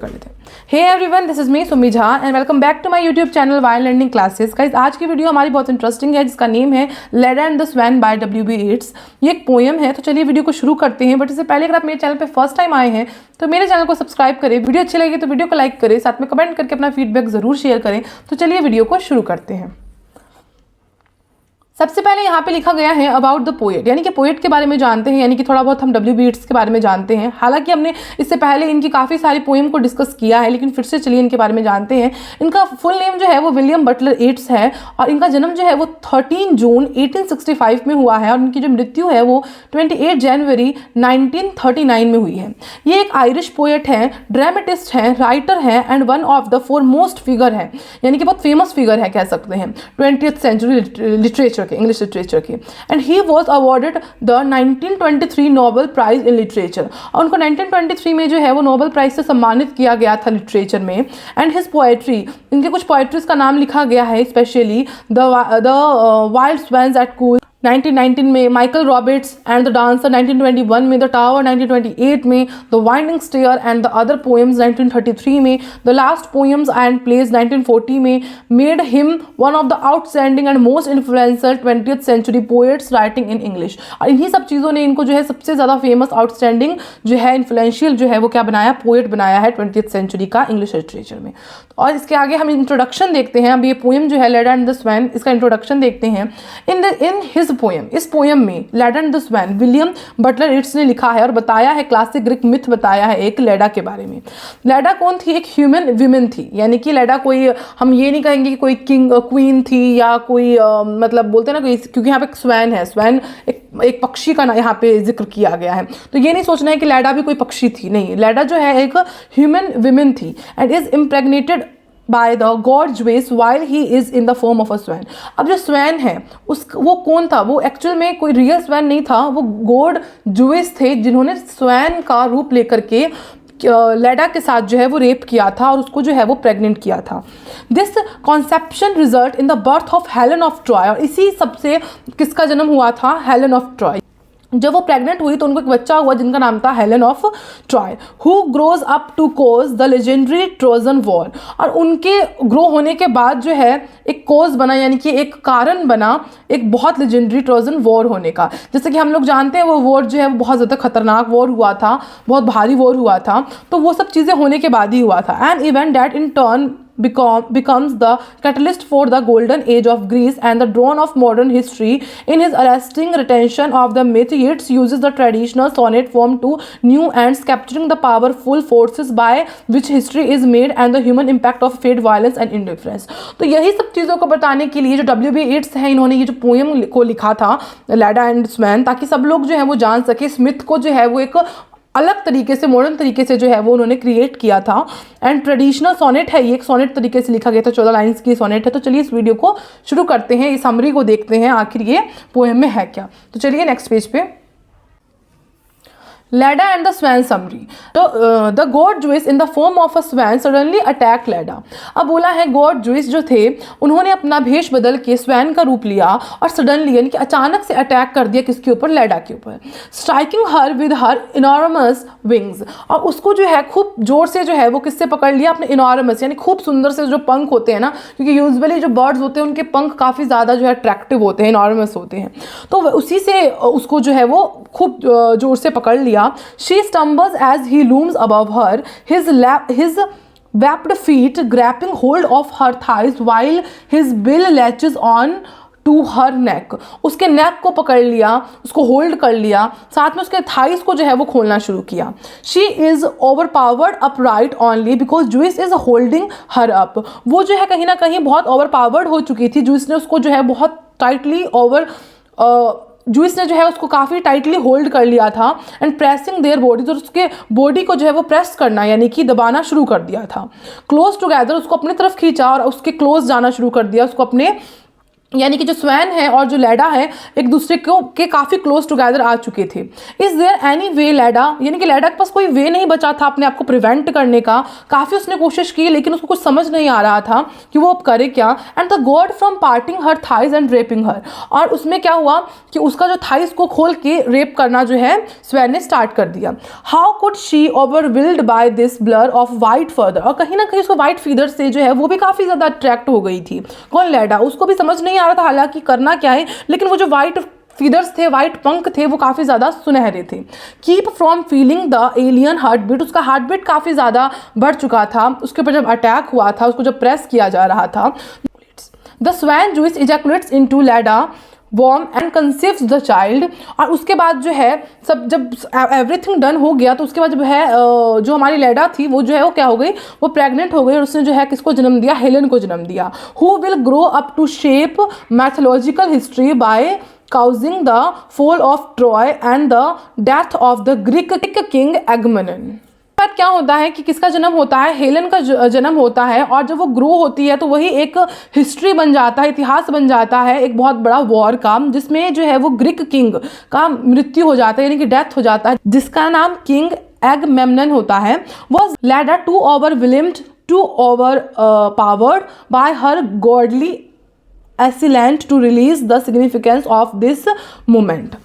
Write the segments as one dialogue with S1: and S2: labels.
S1: कर लेते हैं। Hey everyone, this is me Sumi Jha and welcome back to my YouTube channel wild learning classes. Guys, आज की video हमारी बहुत इंटरेस्टिंग है जिसका नेम है Leda and the swan by W.B. Yeats. ये एक पोएम है, तो चलिए वीडियो को शुरू करते हैं। बट इससे पहले अगर आप मेरे चैनल पे फर्स्ट टाइम आए हैं तो मेरे चैनल को सब्सक्राइब करें, वीडियो अच्छी लगी तो वीडियो को लाइक करें, साथ में कमेंट करके अपना फीडबैक जरूर शेयर करें। तो चलिए वीडियो को शुरू करते हैं। सबसे पहले यहाँ पे लिखा गया है अबाउट द पोएट, यानी कि पोएट के बारे में जानते हैं, यानी कि थोड़ा बहुत हम W.B. येट्स के बारे में जानते हैं। हालांकि हमने इससे पहले इनकी काफ़ी सारी पोएम को डिस्कस किया है, लेकिन फिर से चलिए इनके बारे में जानते हैं। इनका फुल नेम जो है वो विलियम बटलर येट्स है और इनका जन्म जो है वो 13 जून 1865 में हुआ है और इनकी जो मृत्यु है वो 28 जनवरी 1939 में हुई है। ये एक आयरिश पोएट हैं, ड्रामेटिस्ट हैं, राइटर हैं and one of the foremost figure है, यानी कि बहुत फेमस फिगर है कह सकते हैं 20th century literature, English literature की। And he was awarded the 1923 Nobel prize in literature, और उनको 1923 में जो है वो नोबेल प्राइज से सम्मानित किया गया था लिटरेचर में। एंड हिज पोएट्री, इनके कुछ पोएट्रीज का नाम लिखा गया है, specially the wild swans at Coole 1919 में, Michael Roberts and the dancer 1921 में, द टावर 1928 में, the winding stair and the other poems 1933 में, the last poems and plays 1940 में, made him one of the outstanding and most influential 20th century poets writing in English. और इन्हीं सब चीज़ों ने इनको जो है सबसे ज़्यादा फेमस, आउटस्टैंडिंग जो है, इन्फ्लुएंशियल जो है वो क्या बनाया, पोएट बनाया है 20th सेंचुरी का इंग्लिश लिटरेचर में। और इसके आगे हम इंट्रोडक्शन देखते हैं। अब ये पोएम जो है लेडा एंड द स्वैन, इसका इंट्रोडक्शन देखते हैं। इन हिज पोएम, इस पोएम में Leda and the swan William Butler Yeats ने लिखा है और बताया है, क्लासिक ग्रीक मिथ बताया है एक लेडा के बारे में। लेडा कौन थी? एक ह्यूमन विमेन थी, यानी कि लेडा कोई, हम ये नहीं कहेंगे कि कोई किंग क्वीन थी या कोई मतलब बोलते हैं ना कोई, क्योंकि यहाँ पे स्वैन है, स्वैन एक पक्षी का ना यहाँ पे जिक्र किया गया है, तो ये नहीं सोचना है कि लेडा भी कोई पक्षी थी, नहीं। लेडा जो है एक ह्यूमन विमेन थी and is impregnated by the god Zeus while he is in the form of a swan। अब जो स्वैन है वो कौन था? वो एक्चुअल में कोई रियल स्वैन नहीं था, वो गॉड Zeus थे जिन्होंने स्वैन का रूप लेकर के लेडा के साथ जो है वो रेप किया था और उसको जो है वो प्रेग्नेंट किया था। This conception result in the birth of Helen of Troy, और इसी सबसे किसका जन्म हुआ था? Helen of Troy. जब वो प्रेग्नेंट हुई तो उनको एक बच्चा हुआ जिनका नाम था Helen of Troy, who grows up to cause the legendary Trojan war. और उनके ग्रो होने के बाद जो है एक कोज बना, यानी कि एक कारण बना एक बहुत लेजेंडरी ट्रोजन वॉर होने का। जैसे कि हम लोग जानते हैं वो वॉर जो है वो बहुत ज़्यादा खतरनाक वॉर हुआ था, बहुत भारी वॉर हुआ था, तो वो सब चीज़ें होने के बाद ही हुआ था। An event that in turn becomes the catalyst for the golden age of Greece and the dawn of modern history. In his arresting retention of the myth, Yeats uses the traditional sonnet form to new ends, capturing the powerful forces by which history is made and the human impact of fate, violence and indifference। तो यही सब चीज़ों को बताने के लिए जो W.B. येट्स है, इन्होंने ये जो पोएम को लिखा था लेडा एंड स्वैन, ताकि सब लोग जो है वो जान सके इस मिथ को जो है वो एक अलग तरीके से, मॉडर्न तरीके से जो है वो उन्होंने क्रिएट किया था। एंड ट्रेडिशनल सोनेट है, ये एक सोनेट तरीके से लिखा गया था, 14 लाइन्स की सोनेट है। तो चलिए इस वीडियो को शुरू करते हैं, इस समरी को देखते हैं आखिर ये पोएम में है क्या। तो चलिए नेक्स्ट पेज पे, Leda and the swan summary. तो the god Zeus in the form of a swan suddenly attack Leda. अब बोला है गॉड Zeus जो थे उन्होंने अपना भेष बदल के स्वैन का रूप लिया और सडनली यानी कि अचानक से अटैक कर दिया किसके ऊपर? लेडा के ऊपर। Striking her with her enormous wings, और उसको जो है खूब जोर से जो है वो किससे पकड़ लिया? अपने इनॉर्मस, यानी खूब सुंदर से जो पंख होते हैं ना, क्योंकि यूजुअली जो बर्ड्स होते हैं उनके पंख काफ़ी ज़्यादा जो है अट्रैक्टिव होते हैं, इनॉर्मस होते हैं, तो उसी से उसको जो है वो खूब जोर से पकड़ लिया। She stumbles as he looms above her, his webbed feet grabbing hold of her thighs while his bill latches on to her neck। उसके नेक को पकड़ लिया, उसको होल्ड कर लिया, साथ में उसके थाइस को जो है वो खोलना शुरू किया। She is overpowered upright only because Zeus is holding her up। वो जो है कहीं ना कहीं बहुत ओवरपावर्ड हो चुकी थी, Zeus ने उसको जो है बहुत टाइटली Zeus ने जो है उसको काफ़ी टाइटली होल्ड कर लिया था। एंड प्रेसिंग देयर बॉडीज, और उसके बॉडी को जो है वो प्रेस करना यानी कि दबाना शुरू कर दिया था। क्लोज टुगेदर, उसको अपनी तरफ खींचा और उसके क्लोज जाना शुरू कर दिया, उसको अपने यानी कि जो स्वैन है और जो लैडा है एक दूसरे को के काफ़ी क्लोज टुगेदर आ चुके थे। इज़ देयर एनी वे लैडा, यानी कि लैडा के पास कोई वे नहीं बचा था अपने आप को प्रिवेंट करने का। काफ़ी उसने कोशिश की लेकिन उसको कुछ समझ नहीं आ रहा था कि वो अब करे क्या। And the god from parting her thighs and raping her, और उसमें क्या हुआ कि उसका जो थाइज को खोल के रेप करना जो है स्वैन ने स्टार्ट कर दिया। How could she overwhelmed by this blur of white feather, और कहीं ना कहीं उसको वाइट फीदर से जो है वो भी काफ़ी ज़्यादा अट्रैक्ट हो गई थी। कौन? लैडा। उसको भी समझ नहीं आ रहा था हालांकि करना क्या है, लेकिन वो जो वाइट फीदर्स थे, वाइट पंख थे, वो काफ़ी ज़्यादा सुनहरे थे। Keep from feeling the alien heartbeat, उसका हार्ट बीट काफ़ी ज़्यादा बढ़ चुका था उसके ऊपर जब अटैक हुआ था, उसको जब प्रेस किया जा रहा था। The swan Zeus ejaculates into Leda warm and conceives the child, और उसके बाद जो है सब जब एवरीथिंग डन हो गया तो उसके बाद जो है जो हमारी लैडा थी वो जो है वो क्या हो गई, वो प्रेग्नेंट हो गई और उसने जो है किसको जन्म दिया? हेलेन को जन्म दिया। Who will grow up to shape mythological history by causing the fall of Troy and the death of the Greek king Agamemnon। बाद क्या होता है कि किसका जन्म होता है? हेलन का जन्म होता है, और जब वो ग्रो होती है तो वही एक हिस्ट्री बन जाता है, इतिहास बन जाता है एक बहुत बड़ा वॉर का, जिसमें जो है वो ग्रीक किंग का मृत्यु हो जाता है, यानी कि डेथ हो जाता है, जिसका नाम किंग एगमेम्नन होता है। Was Leda too overwhelmed to overpowered by her godly assailant to release the significance of this moment।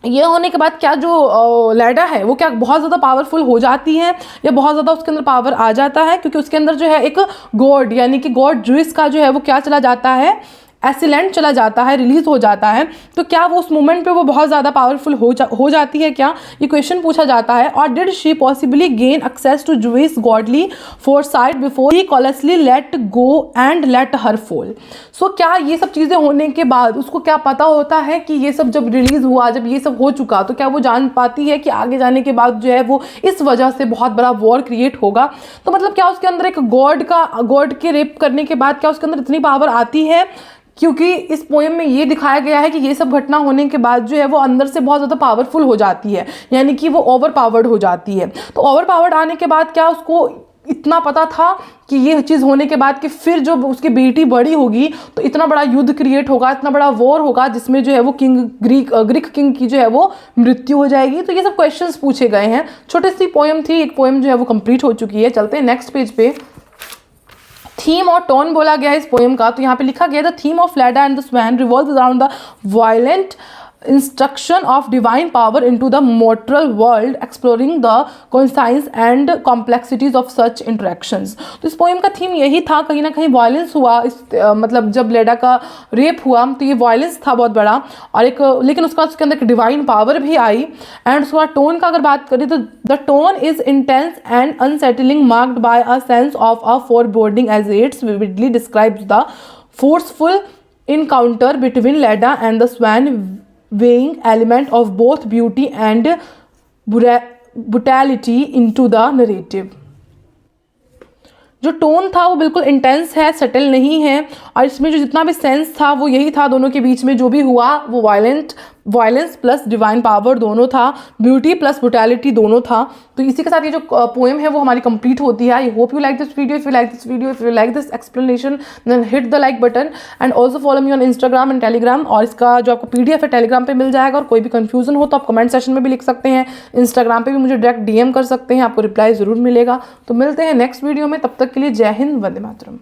S1: ये होने के बाद क्या जो लैडा है वो क्या बहुत ज़्यादा पावरफुल हो जाती है, या बहुत ज़्यादा उसके अंदर पावर आ जाता है, क्योंकि उसके अंदर जो है एक गॉड यानी कि गॉड जूइस का जो है वो क्या चला जाता है? एसिलेंट चला जाता है, रिलीज हो जाता है। तो क्या वो उस मोमेंट पे वो बहुत ज़्यादा पावरफुल हो जाती है क्या? ये क्वेश्चन पूछा जाता है। और did she possibly gain access to Zeus godly foresight before he callously let go and let her fall. So क्या ये सब चीज़ें होने के बाद उसको क्या पता होता है कि ये सब जब रिलीज हुआ, जब ये सब हो चुका, तो क्या वो जान पाती है कि आगे जाने के बाद जो है वो इस वजह से बहुत बड़ा वॉर क्रिएट होगा? तो मतलब क्या उसके अंदर एक गॉड के रेप करने के बाद क्या उसके अंदर इतनी पावर आती है? क्योंकि इस पोएम में ये दिखाया गया है कि ये सब घटना होने के बाद जो है वो अंदर से बहुत ज़्यादा पावरफुल हो जाती है, यानी कि वो ओवर पावर्ड हो जाती है। तो ओवर पावर्ड आने के बाद क्या उसको इतना पता था कि ये चीज़ होने के बाद कि फिर जो उसकी बेटी बड़ी होगी तो इतना बड़ा युद्ध क्रिएट होगा, इतना बड़ा वॉर होगा, जिसमें जो है वो ग्रीक किंग की जो है वो मृत्यु हो जाएगी। तो ये सब क्वेश्चंस पूछे गए हैं। छोटी सी पोएम थी, एक पोएम जो है वो कंप्लीट हो चुकी है। चलते हैं नेक्स्ट पेज पे। थीम और टोन बोला गया है इस पोएम का, तो यहाँ पे लिखा गया the theme of Leda and the swan revolves around the violent instruction of divine power into the mortal world, exploring the conscience and complexities of such interactions। तो इस पोएम का थीम यही था, कहीं ना कहीं वायलेंस हुआ इस मतलब जब लेडा का रेप हुआ तो ये वायलेंस था बहुत बड़ा, और एक लेकिन उसके अंदर एक डिवाइन पावर भी आई। एंड उसके बाद टोन का अगर बात करें तो the tone is intense and unsettling, marked by a sense of a foreboding as it's vividly describes the forceful encounter between Leda and the Swan, weighing element of both beauty and brutality into the narrative। जो tone था वो बिल्कुल intense है, subtle नहीं है, और इसमें जो जितना भी सेंस था वो यही था, दोनों के बीच में जो भी हुआ वो वायलेंस प्लस डिवाइन पावर दोनों था, ब्यूटी प्लस ब्रुटैलिटी दोनों था। तो इसी के साथ ये जो पोएम है वो हमारी कंप्लीट होती है। I hope you like this video. If you like this explanation then hit the like button and also follow me on Instagram and Telegram. और इसका जो आपको PDF है टेलीग्राम पे मिल जाएगा, और कोई भी कंफ्यूजन हो तो आप कमेंट सेक्शन में भी लिख सकते हैं, इंस्टाग्राम पे भी मुझे डायरेक्ट DM कर सकते हैं, आपको रिप्लाई ज़रूर मिलेगा। तो मिलते हैं नेक्स्ट वीडियो में, तब तक के लिए जय हिंद, वंदे मातरम।